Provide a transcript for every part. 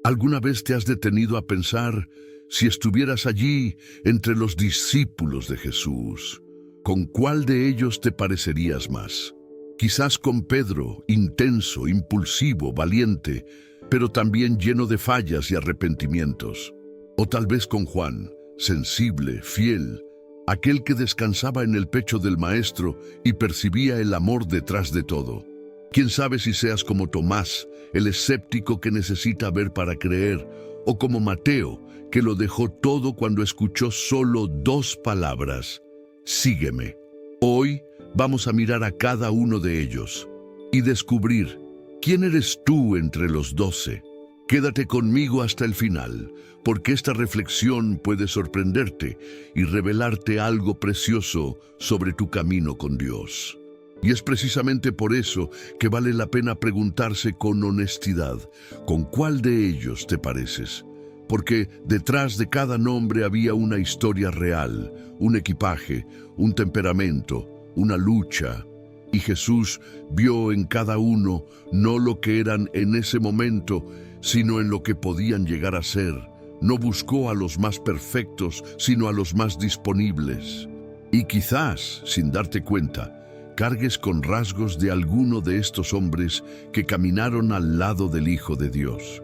¿Alguna vez te has detenido a pensar si estuvieras allí entre los discípulos de Jesús? ¿Con cuál de ellos te parecerías más? Quizás con Pedro, intenso, impulsivo, valiente, pero también lleno de fallas y arrepentimientos. O tal vez con Juan, sensible, fiel, aquel que descansaba en el pecho del Maestro y percibía el amor detrás de todo. Quién sabe si seas como Tomás, el escéptico que necesita ver para creer, o como Mateo, que lo dejó todo cuando escuchó solo 2 palabras: sígueme. Hoy vamos a mirar a cada uno de ellos y descubrir quién eres tú entre los 12. Quédate conmigo hasta el final, porque esta reflexión puede sorprenderte y revelarte algo precioso sobre tu camino con Dios. Y es precisamente por eso que vale la pena preguntarse con honestidad, ¿con cuál de ellos te pareces? Porque detrás de cada nombre había una historia real, un equipaje, un temperamento, una lucha. Y Jesús vio en cada uno no lo que eran en ese momento, sino en lo que podían llegar a ser. No buscó a los más perfectos, sino a los más disponibles. Y quizás, sin darte cuenta, cargues con rasgos de alguno de estos hombres que caminaron al lado del Hijo de Dios.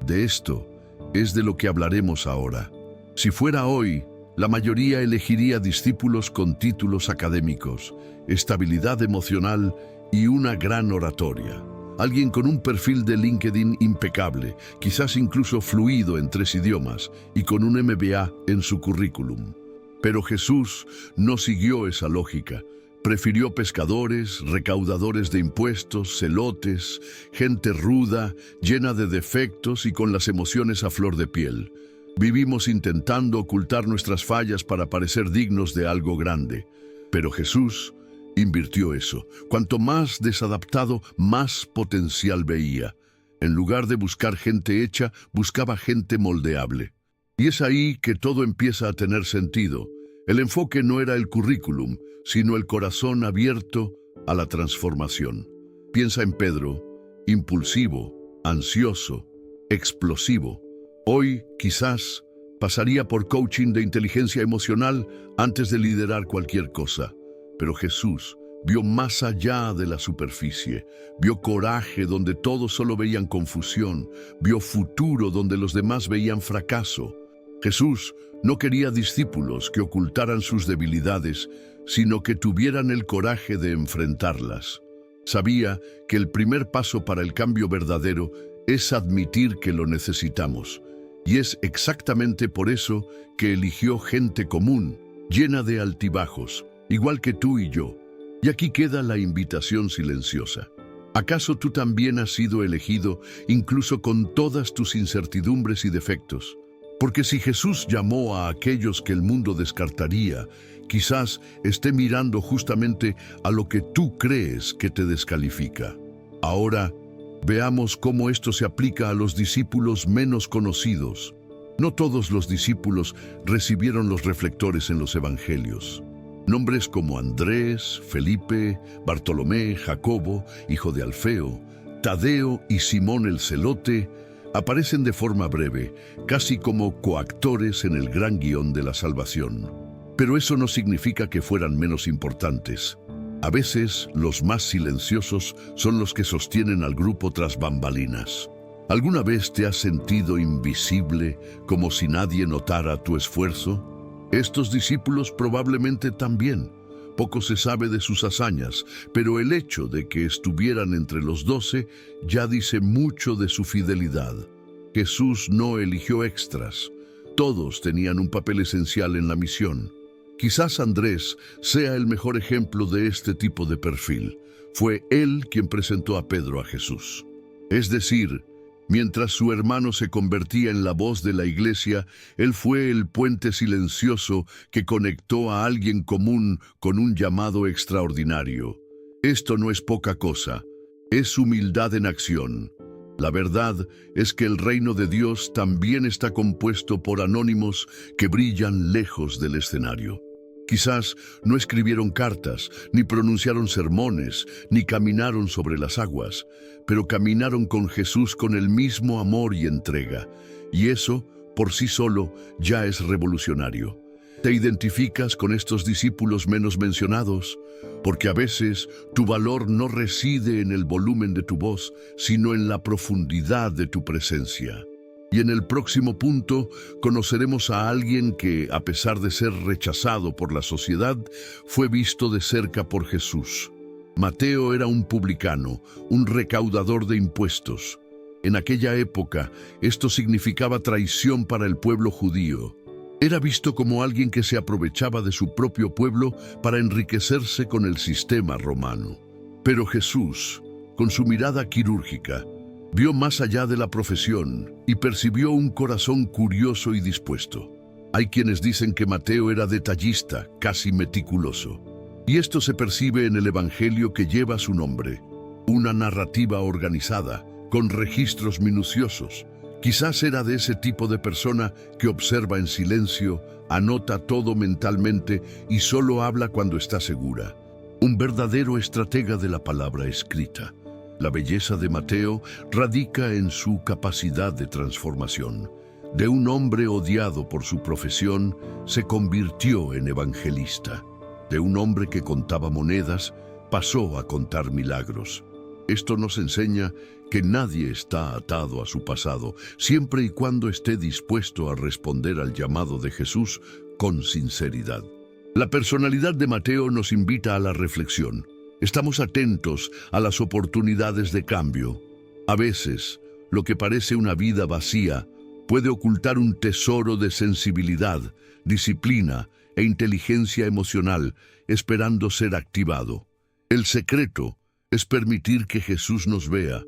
De esto es de lo que hablaremos ahora. Si fuera hoy, la mayoría elegiría discípulos con títulos académicos, estabilidad emocional y una gran oratoria. Alguien con un perfil de LinkedIn impecable, quizás incluso fluido en 3 idiomas y con un MBA en su currículum. Pero Jesús no siguió esa lógica. Prefirió pescadores, recaudadores de impuestos, celotes, gente ruda, llena de defectos y con las emociones a flor de piel. Vivimos intentando ocultar nuestras fallas para parecer dignos de algo grande. Pero Jesús invirtió eso. Cuanto más desadaptado, más potencial veía. En lugar de buscar gente hecha, buscaba gente moldeable. Y es ahí que todo empieza a tener sentido. El enfoque no era el currículum, sino el corazón abierto a la transformación. Piensa en Pedro, impulsivo, ansioso, explosivo. Hoy, quizás, pasaría por coaching de inteligencia emocional antes de liderar cualquier cosa. Pero Jesús vio más allá de la superficie, vio coraje donde todos solo veían confusión, vio futuro donde los demás veían fracaso. Jesús no quería discípulos que ocultaran sus debilidades, sino que tuvieran el coraje de enfrentarlas. Sabía que el primer paso para el cambio verdadero es admitir que lo necesitamos. Y es exactamente por eso que eligió gente común, llena de altibajos, igual que tú y yo. Y aquí queda la invitación silenciosa. ¿Acaso tú también has sido elegido, incluso con todas tus incertidumbres y defectos? Porque si Jesús llamó a aquellos que el mundo descartaría, quizás esté mirando justamente a lo que tú crees que te descalifica. Ahora, veamos cómo esto se aplica a los discípulos menos conocidos. No todos los discípulos recibieron los reflectores en los evangelios. Nombres como Andrés, Felipe, Bartolomé, Jacobo, hijo de Alfeo, Tadeo y Simón el Celote aparecen de forma breve, casi como coactores en el gran guión de la salvación. Pero eso no significa que fueran menos importantes. A veces, los más silenciosos son los que sostienen al grupo tras bambalinas. ¿Alguna vez te has sentido invisible, como si nadie notara tu esfuerzo? Estos discípulos probablemente también. Poco se sabe de sus hazañas, pero el hecho de que estuvieran entre los 12 ya dice mucho de su fidelidad. Jesús no eligió extras. Todos tenían un papel esencial en la misión. Quizás Andrés sea el mejor ejemplo de este tipo de perfil. Fue él quien presentó a Pedro a Jesús. Es decir, mientras su hermano se convertía en la voz de la iglesia, él fue el puente silencioso que conectó a alguien común con un llamado extraordinario. Esto no es poca cosa, es humildad en acción. La verdad es que el reino de Dios también está compuesto por anónimos que brillan lejos del escenario. Quizás no escribieron cartas, ni pronunciaron sermones, ni caminaron sobre las aguas, pero caminaron con Jesús con el mismo amor y entrega. Y eso, por sí solo, ya es revolucionario. ¿Te identificas con estos discípulos menos mencionados? Porque a veces tu valor no reside en el volumen de tu voz, sino en la profundidad de tu presencia. Y en el próximo punto conoceremos a alguien que, a pesar de ser rechazado por la sociedad, fue visto de cerca por Jesús. Mateo era un publicano, un recaudador de impuestos. En aquella época, esto significaba traición para el pueblo judío. Era visto como alguien que se aprovechaba de su propio pueblo para enriquecerse con el sistema romano. Pero Jesús, con su mirada quirúrgica, vio más allá de la profesión y percibió un corazón curioso y dispuesto. Hay quienes dicen que Mateo era detallista, casi meticuloso. Y esto se percibe en el Evangelio que lleva su nombre. Una narrativa organizada, con registros minuciosos. Quizás era de ese tipo de persona que observa en silencio, anota todo mentalmente y solo habla cuando está segura. Un verdadero estratega de la palabra escrita. La belleza de Mateo radica en su capacidad de transformación. De un hombre odiado por su profesión, se convirtió en evangelista. De un hombre que contaba monedas, pasó a contar milagros. Esto nos enseña que nadie está atado a su pasado, siempre y cuando esté dispuesto a responder al llamado de Jesús con sinceridad. La personalidad de Mateo nos invita a la reflexión. Estamos atentos a las oportunidades de cambio. A veces, lo que parece una vida vacía puede ocultar un tesoro de sensibilidad, disciplina e inteligencia emocional esperando ser activado. El secreto es permitir que Jesús nos vea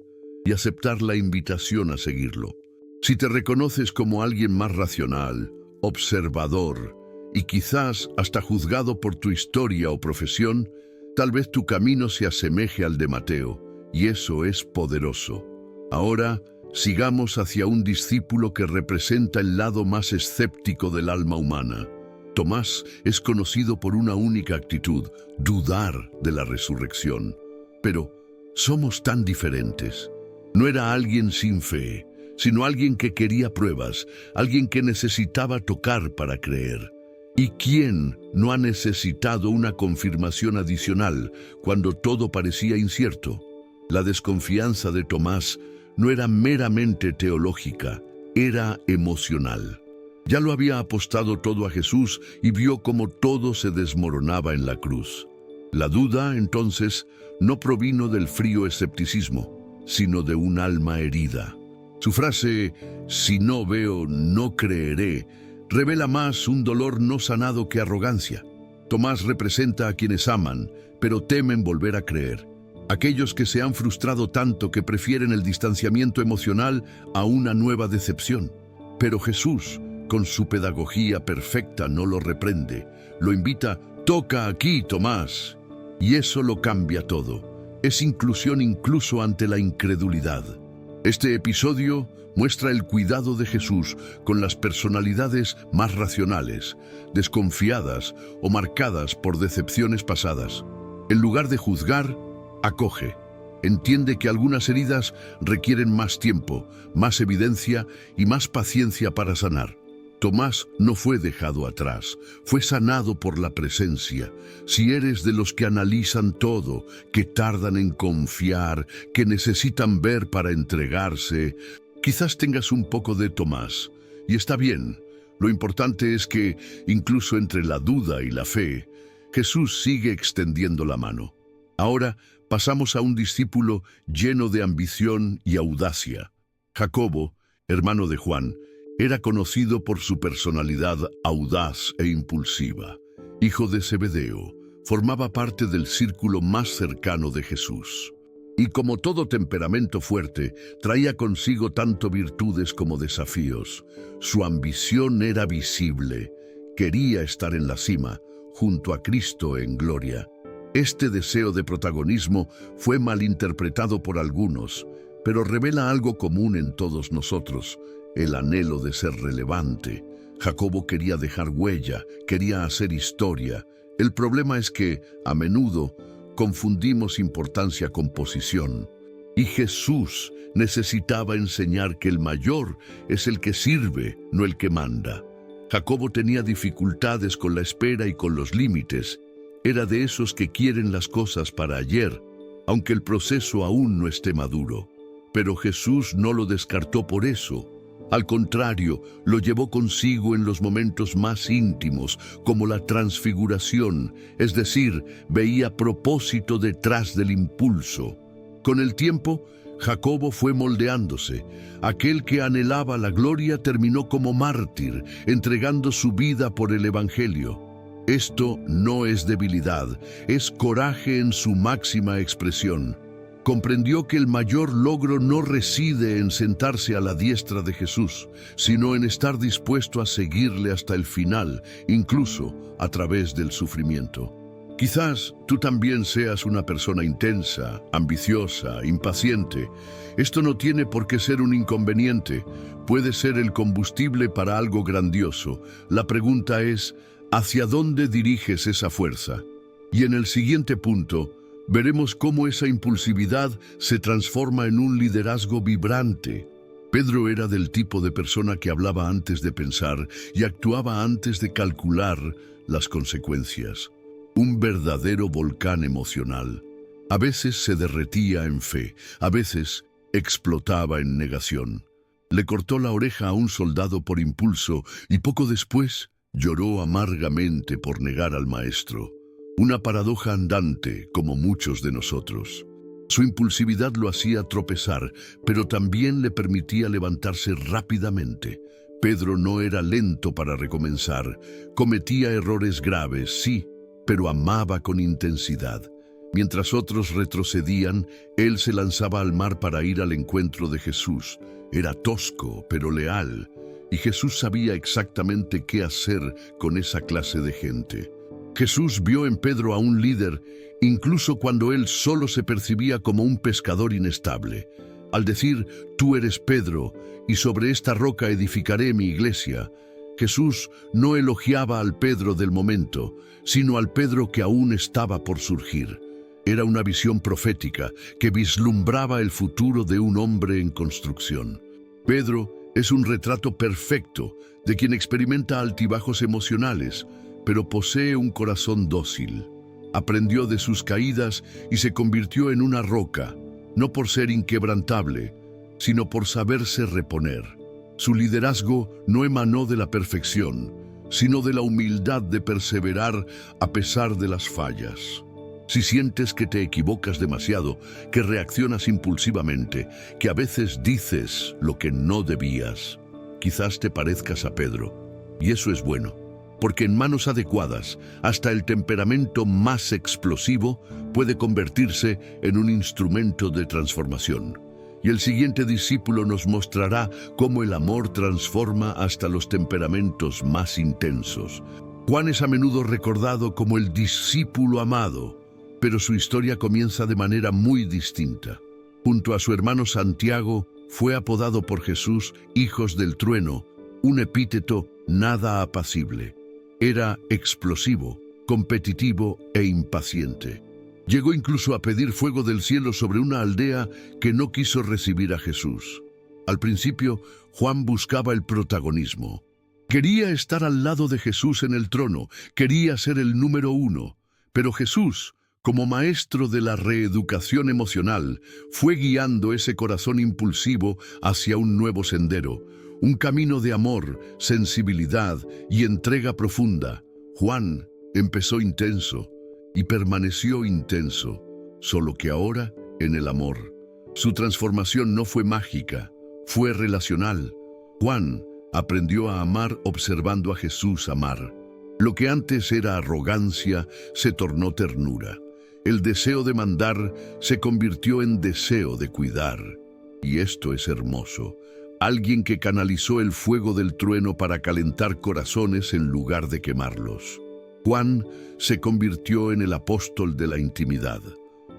y aceptar la invitación a seguirlo. Si te reconoces como alguien más racional, observador y quizás hasta juzgado por tu historia o profesión, tal vez tu camino se asemeje al de Mateo, y eso es poderoso. Ahora, sigamos hacia un discípulo que representa el lado más escéptico del alma humana. Tomás es conocido por una única actitud, dudar de la resurrección. Pero somos tan diferentes. No era alguien sin fe, sino alguien que quería pruebas, alguien que necesitaba tocar para creer. ¿Y quién no ha necesitado una confirmación adicional cuando todo parecía incierto? La desconfianza de Tomás no era meramente teológica, era emocional. Ya lo había apostado todo a Jesús y vio cómo todo se desmoronaba en la cruz. La duda, entonces, no provino del frío escepticismo, sino de un alma herida. Su frase, "Si no veo, no creeré", revela más un dolor no sanado que arrogancia. Tomás representa a quienes aman, pero temen volver a creer. Aquellos que se han frustrado tanto que prefieren el distanciamiento emocional a una nueva decepción. Pero Jesús, con su pedagogía perfecta, no lo reprende. Lo invita, "Toca aquí, Tomás". Y eso lo cambia todo. Es inclusión incluso ante la incredulidad. Este episodio muestra el cuidado de Jesús con las personalidades más racionales, desconfiadas o marcadas por decepciones pasadas. En lugar de juzgar, acoge. Entiende que algunas heridas requieren más tiempo, más evidencia y más paciencia para sanar. Tomás no fue dejado atrás, fue sanado por la presencia. Si eres de los que analizan todo, que tardan en confiar, que necesitan ver para entregarse, quizás tengas un poco de Tomás. Y está bien. Lo importante es que, incluso entre la duda y la fe, Jesús sigue extendiendo la mano. Ahora pasamos a un discípulo lleno de ambición y audacia. Jacobo, hermano de Juan, era conocido por su personalidad audaz e impulsiva. Hijo de Zebedeo, formaba parte del círculo más cercano de Jesús. Y como todo temperamento fuerte, traía consigo tanto virtudes como desafíos. Su ambición era visible. Quería estar en la cima, junto a Cristo en gloria. Este deseo de protagonismo fue malinterpretado por algunos, pero revela algo común en todos nosotros: el anhelo de ser relevante. Jacobo quería dejar huella, quería hacer historia. El problema es que, a menudo, confundimos importancia con posición. Y Jesús necesitaba enseñar que el mayor es el que sirve, no el que manda. Jacobo tenía dificultades con la espera y con los límites. Era de esos que quieren las cosas para ayer, aunque el proceso aún no esté maduro. Pero Jesús no lo descartó por eso. Al contrario, lo llevó consigo en los momentos más íntimos, como la transfiguración, es decir, veía propósito detrás del impulso. Con el tiempo, Jacobo fue moldeándose. Aquel que anhelaba la gloria terminó como mártir, entregando su vida por el Evangelio. Esto no es debilidad, es coraje en su máxima expresión. Comprendió que el mayor logro no reside en sentarse a la diestra de Jesús, sino en estar dispuesto a seguirle hasta el final, incluso a través del sufrimiento. Quizás tú también seas una persona intensa, ambiciosa, impaciente. Esto no tiene por qué ser un inconveniente, puede ser el combustible para algo grandioso. La pregunta es, ¿hacia dónde diriges esa fuerza? Y en el siguiente punto, veremos cómo esa impulsividad se transforma en un liderazgo vibrante. Pedro era del tipo de persona que hablaba antes de pensar y actuaba antes de calcular las consecuencias. Un verdadero volcán emocional. A veces se derretía en fe, a veces explotaba en negación. Le cortó la oreja a un soldado por impulso y poco después lloró amargamente por negar al maestro. Una paradoja andante, como muchos de nosotros. Su impulsividad lo hacía tropezar, pero también le permitía levantarse rápidamente. Pedro no era lento para recomenzar. Cometía errores graves, sí, pero amaba con intensidad. Mientras otros retrocedían, él se lanzaba al mar para ir al encuentro de Jesús. Era tosco, pero leal, y Jesús sabía exactamente qué hacer con esa clase de gente. Jesús vio en Pedro a un líder, incluso cuando él solo se percibía como un pescador inestable. Al decir, tú eres Pedro, y sobre esta roca edificaré mi iglesia, Jesús no elogiaba al Pedro del momento, sino al Pedro que aún estaba por surgir. Era una visión profética que vislumbraba el futuro de un hombre en construcción. Pedro es un retrato perfecto de quien experimenta altibajos emocionales, pero posee un corazón dócil. Aprendió de sus caídas y se convirtió en una roca, no por ser inquebrantable, sino por saberse reponer. Su liderazgo no emanó de la perfección, sino de la humildad de perseverar a pesar de las fallas. Si sientes que te equivocas demasiado, que reaccionas impulsivamente, que a veces dices lo que no debías, quizás te parezcas a Pedro, y eso es bueno. Porque en manos adecuadas, hasta el temperamento más explosivo puede convertirse en un instrumento de transformación. Y el siguiente discípulo nos mostrará cómo el amor transforma hasta los temperamentos más intensos. Juan es a menudo recordado como el discípulo amado, pero su historia comienza de manera muy distinta. Junto a su hermano Santiago, fue apodado por Jesús Hijos del Trueno, un epíteto nada apacible. Era explosivo, competitivo e impaciente. Llegó incluso a pedir fuego del cielo sobre una aldea que no quiso recibir a Jesús. Al principio, Juan buscaba el protagonismo. Quería estar al lado de Jesús en el trono, quería ser el número uno. Pero Jesús, como maestro de la reeducación emocional, fue guiando ese corazón impulsivo hacia un nuevo sendero. Un camino de amor, sensibilidad y entrega profunda. Juan empezó intenso y permaneció intenso, solo que ahora en el amor. Su transformación no fue mágica, fue relacional. Juan aprendió a amar observando a Jesús amar. Lo que antes era arrogancia se tornó ternura. El deseo de mandar se convirtió en deseo de cuidar. Y esto es hermoso. Alguien que canalizó el fuego del trueno para calentar corazones en lugar de quemarlos. Juan se convirtió en el apóstol de la intimidad.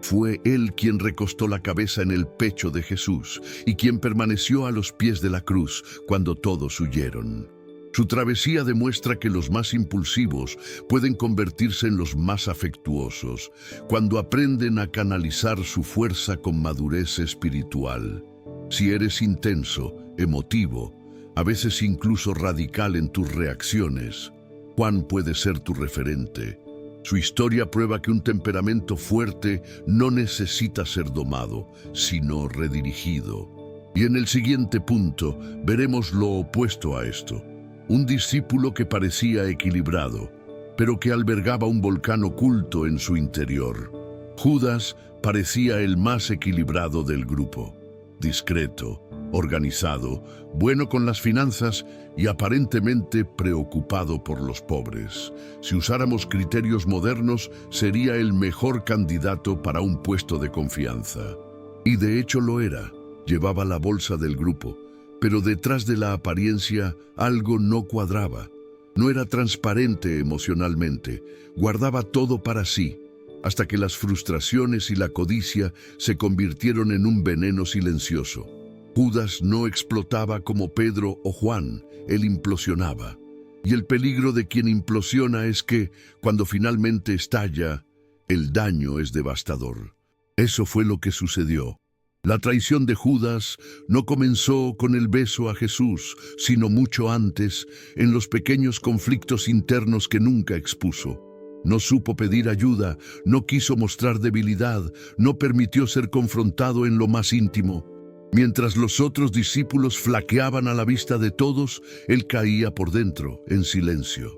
Fue él quien recostó la cabeza en el pecho de Jesús y quien permaneció a los pies de la cruz cuando todos huyeron. Su travesía demuestra que los más impulsivos pueden convertirse en los más afectuosos cuando aprenden a canalizar su fuerza con madurez espiritual. Si eres intenso, emotivo, a veces incluso radical en tus reacciones, Juan puede ser tu referente. Su historia prueba que un temperamento fuerte no necesita ser domado, sino redirigido. Y en el siguiente punto veremos lo opuesto a esto. Un discípulo que parecía equilibrado, pero que albergaba un volcán oculto en su interior. Judas parecía el más equilibrado del grupo. Discreto, organizado, bueno con las finanzas y aparentemente preocupado por los pobres. Si usáramos criterios modernos, sería el mejor candidato para un puesto de confianza. Y de hecho lo era. Llevaba la bolsa del grupo, pero detrás de la apariencia algo no cuadraba. No era transparente emocionalmente, guardaba todo para sí, hasta que las frustraciones y la codicia se convirtieron en un veneno silencioso. Judas no explotaba como Pedro o Juan, él implosionaba. Y el peligro de quien implosiona es que, cuando finalmente estalla, el daño es devastador. Eso fue lo que sucedió. La traición de Judas no comenzó con el beso a Jesús, sino mucho antes, en los pequeños conflictos internos que nunca expuso. No supo pedir ayuda, no quiso mostrar debilidad, no permitió ser confrontado en lo más íntimo. Mientras los otros discípulos flaqueaban a la vista de todos, él caía por dentro, en silencio.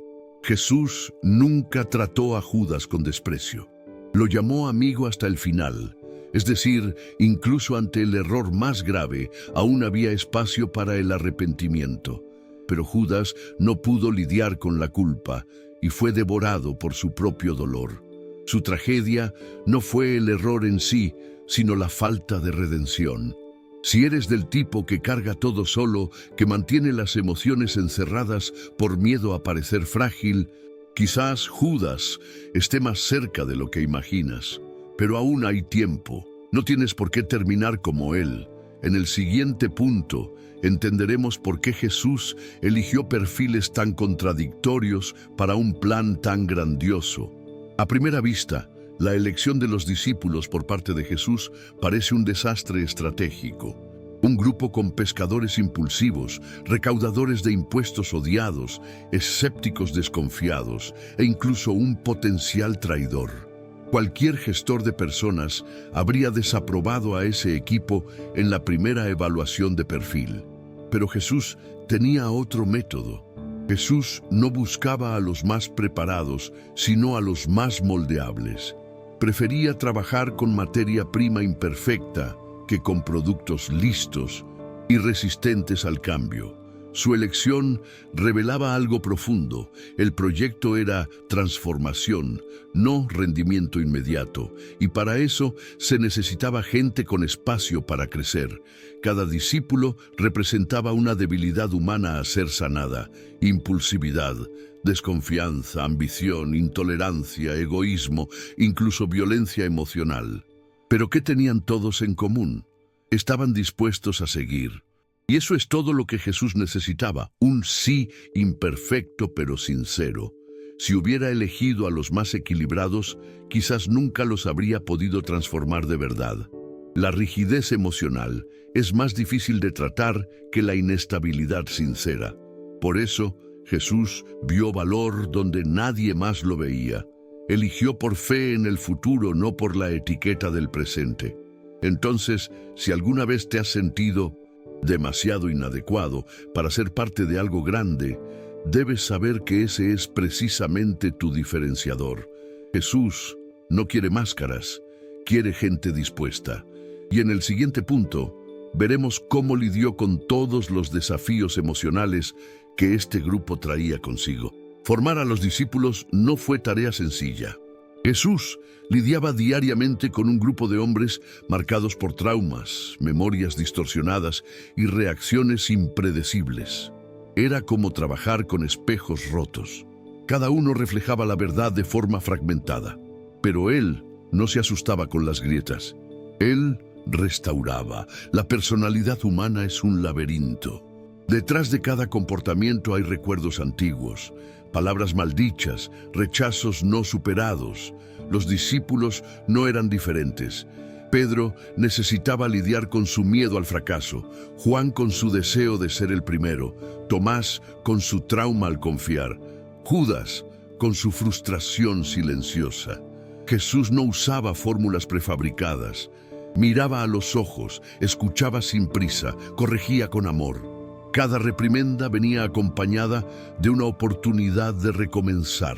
Jesús nunca trató a Judas con desprecio. Lo llamó amigo hasta el final. Es decir, incluso ante el error más grave, aún había espacio para el arrepentimiento. Pero Judas no pudo lidiar con la culpa y fue devorado por su propio dolor. Su tragedia no fue el error en sí, sino la falta de redención. Si eres del tipo que carga todo solo, que mantiene las emociones encerradas por miedo a parecer frágil, quizás Judas esté más cerca de lo que imaginas. Pero aún hay tiempo. No tienes por qué terminar como él. En el siguiente punto, entenderemos por qué Jesús eligió perfiles tan contradictorios para un plan tan grandioso. A primera vista, la elección de los discípulos por parte de Jesús parece un desastre estratégico. Un grupo con pescadores impulsivos, recaudadores de impuestos odiados, escépticos desconfiados e incluso un potencial traidor. Cualquier gestor de personas habría desaprobado a ese equipo en la primera evaluación de perfil. Pero Jesús tenía otro método. Jesús no buscaba a los más preparados, sino a los más moldeables. Prefería trabajar con materia prima imperfecta que con productos listos y resistentes al cambio. Su elección revelaba algo profundo. El proyecto era transformación, no rendimiento inmediato, y para eso se necesitaba gente con espacio para crecer. Cada discípulo representaba una debilidad humana a ser sanada: impulsividad, desconfianza, ambición, intolerancia, egoísmo, incluso violencia emocional. ¿Pero qué tenían todos en común? Estaban dispuestos a seguir. Y eso es todo lo que Jesús necesitaba, un sí imperfecto pero sincero. Si hubiera elegido a los más equilibrados, quizás nunca los habría podido transformar de verdad. La rigidez emocional es más difícil de tratar que la inestabilidad sincera. Por eso, Jesús vio valor donde nadie más lo veía. Eligió por fe en el futuro, no por la etiqueta del presente. Entonces, si alguna vez te has sentido demasiado inadecuado para ser parte de algo grande, debes saber que ese es precisamente tu diferenciador. Jesús no quiere máscaras, quiere gente dispuesta. Y en el siguiente punto, veremos cómo lidió con todos los desafíos emocionales que este grupo traía consigo. Formar a los discípulos no fue tarea sencilla. Jesús lidiaba diariamente con un grupo de hombres marcados por traumas, memorias distorsionadas y reacciones impredecibles. Era como trabajar con espejos rotos. Cada uno reflejaba la verdad de forma fragmentada, pero él no se asustaba con las grietas. Él restauraba. La personalidad humana es un laberinto. Detrás de cada comportamiento hay recuerdos antiguos, palabras maldichas, rechazos no superados. Los discípulos no eran diferentes. Pedro necesitaba lidiar con su miedo al fracaso, Juan con su deseo de ser el primero, Tomás con su trauma al confiar, Judas con su frustración silenciosa. Jesús no usaba fórmulas prefabricadas. Miraba a los ojos, escuchaba sin prisa, corregía con amor. Cada reprimenda venía acompañada de una oportunidad de recomenzar.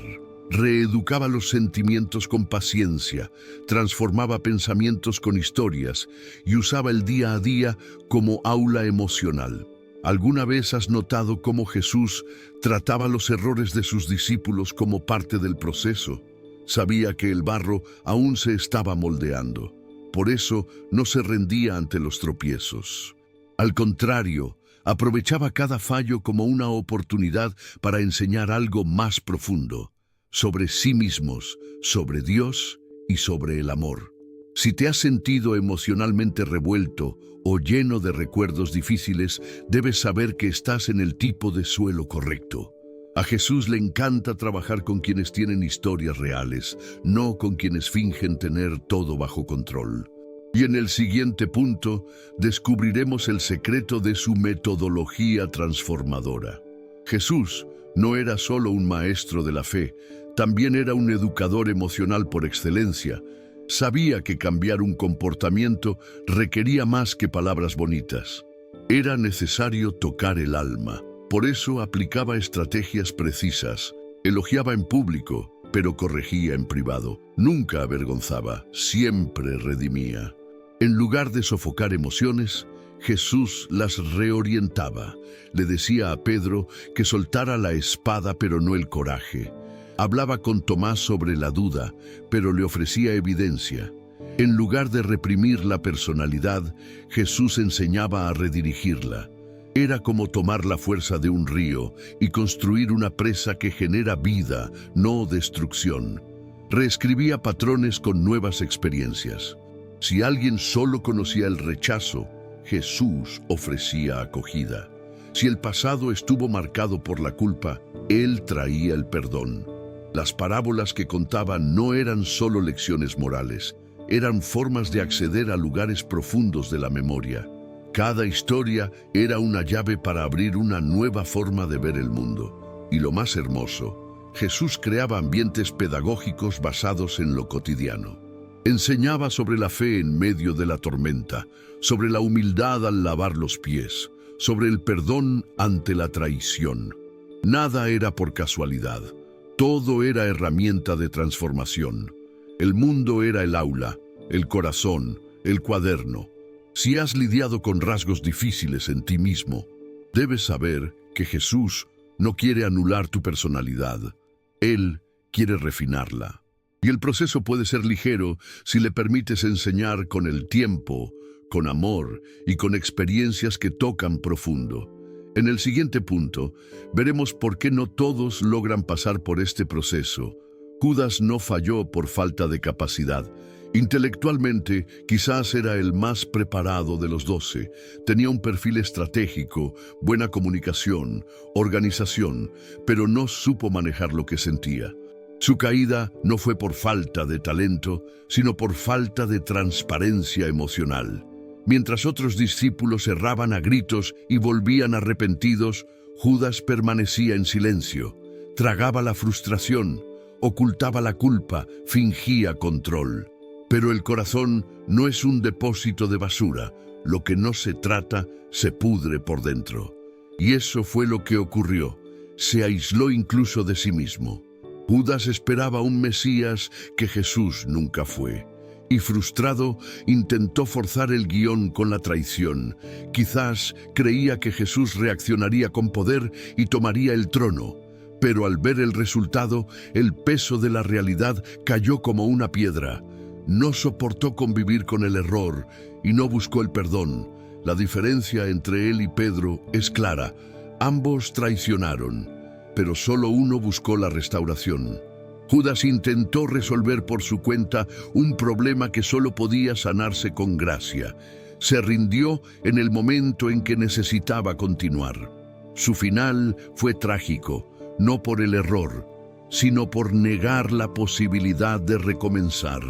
Reeducaba los sentimientos con paciencia, transformaba pensamientos con historias y usaba el día a día como aula emocional. ¿Alguna vez has notado cómo Jesús trataba los errores de sus discípulos como parte del proceso? Sabía que el barro aún se estaba moldeando. Por eso no se rendía ante los tropiezos. Al contrario, aprovechaba cada fallo como una oportunidad para enseñar algo más profundo, sobre sí mismos, sobre Dios y sobre el amor. Si te has sentido emocionalmente revuelto o lleno de recuerdos difíciles, debes saber que estás en el tipo de suelo correcto. A Jesús le encanta trabajar con quienes tienen historias reales, no con quienes fingen tener todo bajo control. Y en el siguiente punto, descubriremos el secreto de su metodología transformadora. Jesús no era solo un maestro de la fe, también era un educador emocional por excelencia. Sabía que cambiar un comportamiento requería más que palabras bonitas. Era necesario tocar el alma. Por eso aplicaba estrategias precisas. Elogiaba en público, pero corregía en privado. Nunca avergonzaba, siempre redimía. En lugar de sofocar emociones, Jesús las reorientaba. Le decía a Pedro que soltara la espada pero no el coraje. Hablaba con Tomás sobre la duda, pero le ofrecía evidencia. En lugar de reprimir la personalidad, Jesús enseñaba a redirigirla. Era como tomar la fuerza de un río y construir una presa que genera vida, no destrucción. Reescribía patrones con nuevas experiencias. Si alguien solo conocía el rechazo, Jesús ofrecía acogida. Si el pasado estuvo marcado por la culpa, Él traía el perdón. Las parábolas que contaba no eran solo lecciones morales, eran formas de acceder a lugares profundos de la memoria. Cada historia era una llave para abrir una nueva forma de ver el mundo. Y lo más hermoso, Jesús creaba ambientes pedagógicos basados en lo cotidiano. Enseñaba sobre la fe en medio de la tormenta, sobre la humildad al lavar los pies, sobre el perdón ante la traición. Nada era por casualidad, todo era herramienta de transformación. El mundo era el aula, el corazón, el cuaderno. Si has lidiado con rasgos difíciles en ti mismo, debes saber que Jesús no quiere anular tu personalidad. Él quiere refinarla. Y el proceso puede ser ligero si le permites enseñar con el tiempo, con amor y con experiencias que tocan profundo. En el siguiente punto, veremos por qué no todos logran pasar por este proceso. Judas no falló por falta de capacidad. Intelectualmente, quizás era el más preparado de los 12. Tenía un perfil estratégico, buena comunicación, organización, pero no supo manejar lo que sentía. Su caída no fue por falta de talento, sino por falta de transparencia emocional. Mientras otros discípulos erraban a gritos y volvían arrepentidos, Judas permanecía en silencio, tragaba la frustración, ocultaba la culpa, fingía control. Pero el corazón no es un depósito de basura. Lo que no se trata se pudre por dentro. Y eso fue lo que ocurrió. Se aisló incluso de sí mismo. Judas esperaba un Mesías que Jesús nunca fue. Y frustrado, intentó forzar el guión con la traición. Quizás creía que Jesús reaccionaría con poder y tomaría el trono. Pero al ver el resultado, el peso de la realidad cayó como una piedra. No soportó convivir con el error y no buscó el perdón. La diferencia entre él y Pedro es clara. Ambos traicionaron, pero solo uno buscó la restauración. Judas intentó resolver por su cuenta un problema que solo podía sanarse con gracia. Se rindió en el momento en que necesitaba continuar. Su final fue trágico, no por el error, sino por negar la posibilidad de recomenzar.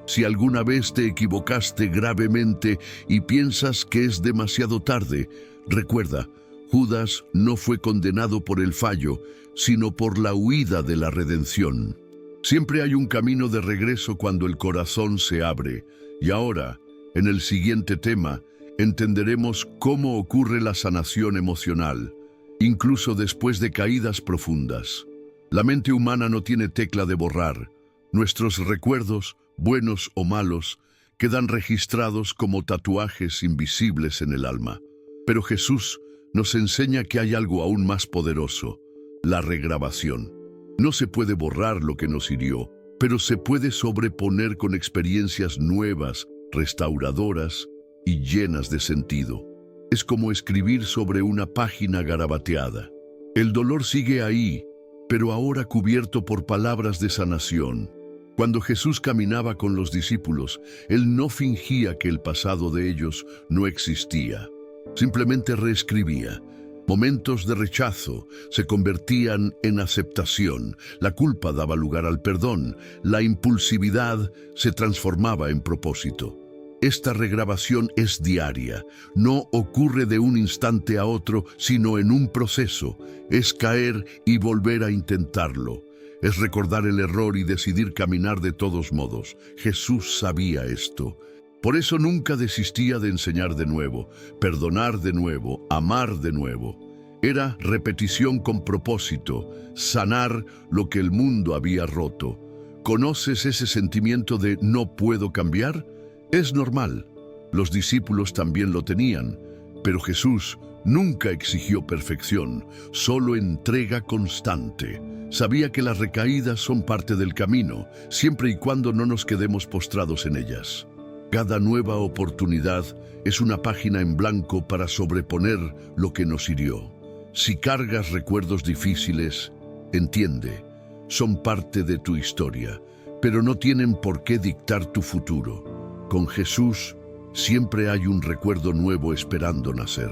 Si alguna vez te equivocaste gravemente y piensas que es demasiado tarde, recuerda, Judas no fue condenado por el fallo, sino por la huida de la redención. Siempre hay un camino de regreso cuando el corazón se abre. Y ahora, en el siguiente tema, entenderemos cómo ocurre la sanación emocional, incluso después de caídas profundas. La mente humana no tiene tecla de borrar. Nuestros recuerdos, buenos o malos, quedan registrados como tatuajes invisibles en el alma. Pero Jesús nos enseña que hay algo aún más poderoso, la regrabación. No se puede borrar lo que nos hirió, pero se puede sobreponer con experiencias nuevas, restauradoras y llenas de sentido. Es como escribir sobre una página garabateada. El dolor sigue ahí, pero ahora cubierto por palabras de sanación. Cuando Jesús caminaba con los discípulos, Él no fingía que el pasado de ellos no existía. Simplemente reescribía. Momentos de rechazo se convertían en aceptación, la culpa daba lugar al perdón, la impulsividad se transformaba en propósito. Esta regrabación es diaria, no ocurre de un instante a otro, sino en un proceso. Es caer y volver a intentarlo. Es recordar el error y decidir caminar de todos modos. Jesús sabía esto. Por eso nunca desistía de enseñar de nuevo, perdonar de nuevo, amar de nuevo. Era repetición con propósito, sanar lo que el mundo había roto. ¿Conoces ese sentimiento de no puedo cambiar? Es normal. Los discípulos también lo tenían, pero Jesús nunca exigió perfección, solo entrega constante. Sabía que las recaídas son parte del camino, siempre y cuando no nos quedemos postrados en ellas. Cada nueva oportunidad es una página en blanco para sobreponer lo que nos hirió. Si cargas recuerdos difíciles, entiende, son parte de tu historia, pero no tienen por qué dictar tu futuro. Con Jesús siempre hay un recuerdo nuevo esperando nacer.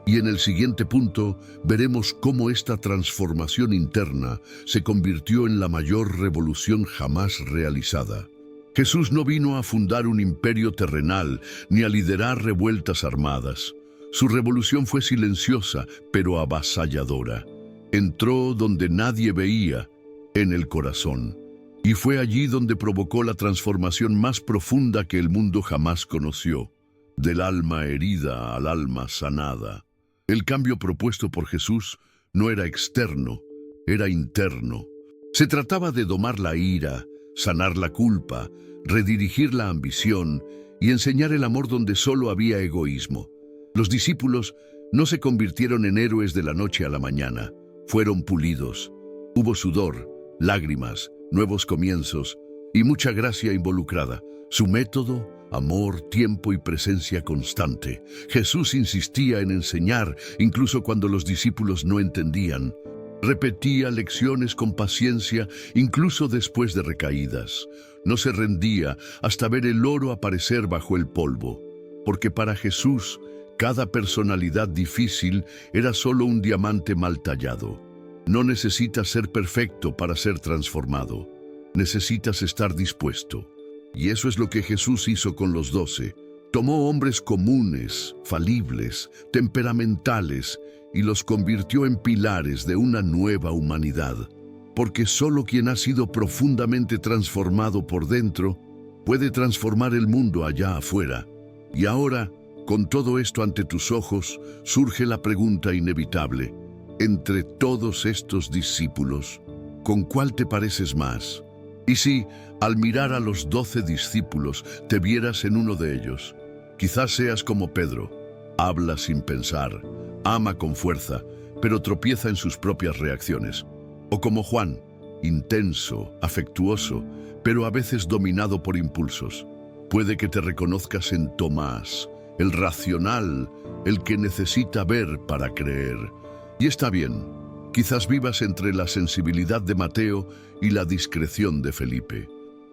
Y en el siguiente punto veremos cómo esta transformación interna se convirtió en la mayor revolución jamás realizada. Jesús no vino a fundar un imperio terrenal ni a liderar revueltas armadas. Su revolución fue silenciosa, pero avasalladora. Entró donde nadie veía, en el corazón. Y fue allí donde provocó la transformación más profunda que el mundo jamás conoció. Del alma herida al alma sanada. El cambio propuesto por Jesús no era externo, era interno. Se trataba de domar la ira, sanar la culpa, redirigir la ambición y enseñar el amor donde solo había egoísmo. Los discípulos no se convirtieron en héroes de la noche a la mañana. Fueron pulidos. Hubo sudor, lágrimas, nuevos comienzos y mucha gracia involucrada. Su método, amor, tiempo y presencia constante. Jesús insistía en enseñar, incluso cuando los discípulos no entendían. Repetía lecciones con paciencia, incluso después de recaídas. No se rendía hasta ver el oro aparecer bajo el polvo. Porque para Jesús, cada personalidad difícil era solo un diamante mal tallado. No necesitas ser perfecto para ser transformado. Necesitas estar dispuesto. Y eso es lo que Jesús hizo con los 12. Tomó hombres comunes, falibles, temperamentales, y los convirtió en pilares de una nueva humanidad. Porque solo quien ha sido profundamente transformado por dentro puede transformar el mundo allá afuera. Y ahora, con todo esto ante tus ojos, surge la pregunta inevitable. Entre todos estos discípulos, ¿con cuál te pareces más? Y si, al mirar a los 12 discípulos, te vieras en uno de ellos, quizás seas como Pedro, habla sin pensar, ama con fuerza, pero tropieza en sus propias reacciones. O como Juan, intenso, afectuoso, pero a veces dominado por impulsos. Puede que te reconozcas en Tomás, el racional, el que necesita ver para creer. Y está bien, quizás vivas entre la sensibilidad de Mateo y la discreción de Felipe.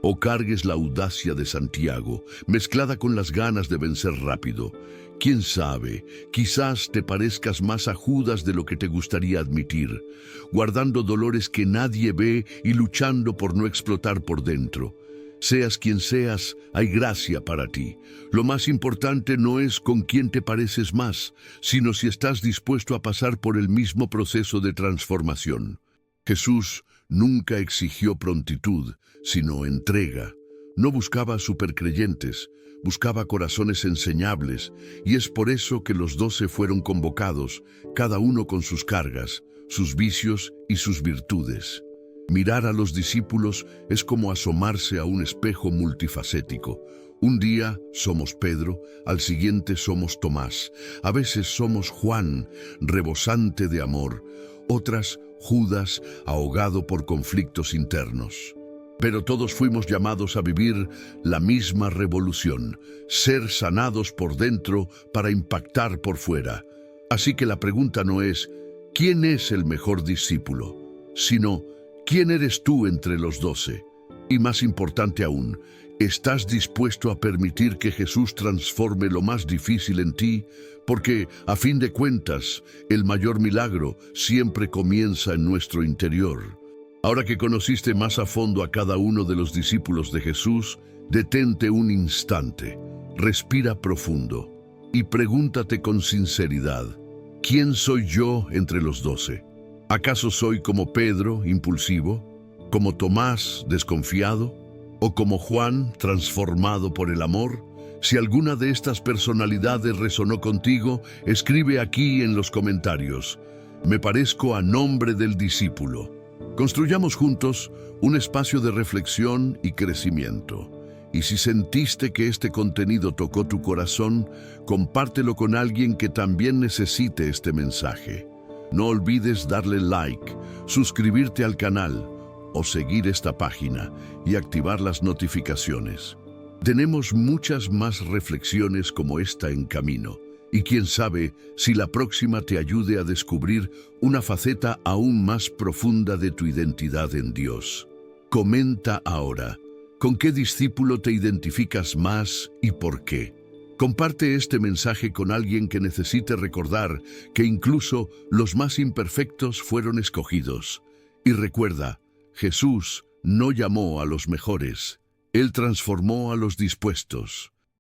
o cargues la audacia de Santiago, mezclada con las ganas de vencer rápido. Quién sabe, quizás te parezcas más a Judas de lo que te gustaría admitir, guardando dolores que nadie ve y luchando por no explotar por dentro. Seas quien seas, hay gracia para ti. Lo más importante no es con quién te pareces más, sino si estás dispuesto a pasar por el mismo proceso de transformación. Jesús nunca exigió prontitud, sino entrega. No buscaba supercreyentes, buscaba corazones enseñables, y es por eso que los 12 fueron convocados, cada uno con sus cargas, sus vicios y sus virtudes. Mirar a los discípulos es como asomarse a un espejo multifacético. Un día somos Pedro, al siguiente somos Tomás, a veces somos Juan, rebosante de amor, otras Judas, ahogado por conflictos internos. Pero todos fuimos llamados a vivir la misma revolución, ser sanados por dentro para impactar por fuera. Así que la pregunta no es ¿quién es el mejor discípulo?, sino ¿quién eres tú entre los 12? Y más importante aún, ¿estás dispuesto a permitir que Jesús transforme lo más difícil en ti? Porque, a fin de cuentas, el mayor milagro siempre comienza en nuestro interior. Ahora que conociste más a fondo a cada uno de los discípulos de Jesús, detente un instante, respira profundo y pregúntate con sinceridad, ¿quién soy yo entre los 12? ¿Acaso soy como Pedro, impulsivo? ¿Como Tomás, desconfiado? ¿O como Juan, transformado por el amor? Si alguna de estas personalidades resonó contigo, escribe aquí en los comentarios. Me parezco a nombre del discípulo. Construyamos juntos un espacio de reflexión y crecimiento. Y si sentiste que este contenido tocó tu corazón, compártelo con alguien que también necesite este mensaje. No olvides darle like, suscribirte al canal o seguir esta página y activar las notificaciones. Tenemos muchas más reflexiones como esta en camino, y quién sabe si la próxima te ayude a descubrir una faceta aún más profunda de tu identidad en Dios. Comenta ahora, ¿con qué discípulo te identificas más y por qué? Comparte este mensaje con alguien que necesite recordar que incluso los más imperfectos fueron escogidos. Y recuerda, Jesús no llamó a los mejores, Él transformó a los dispuestos.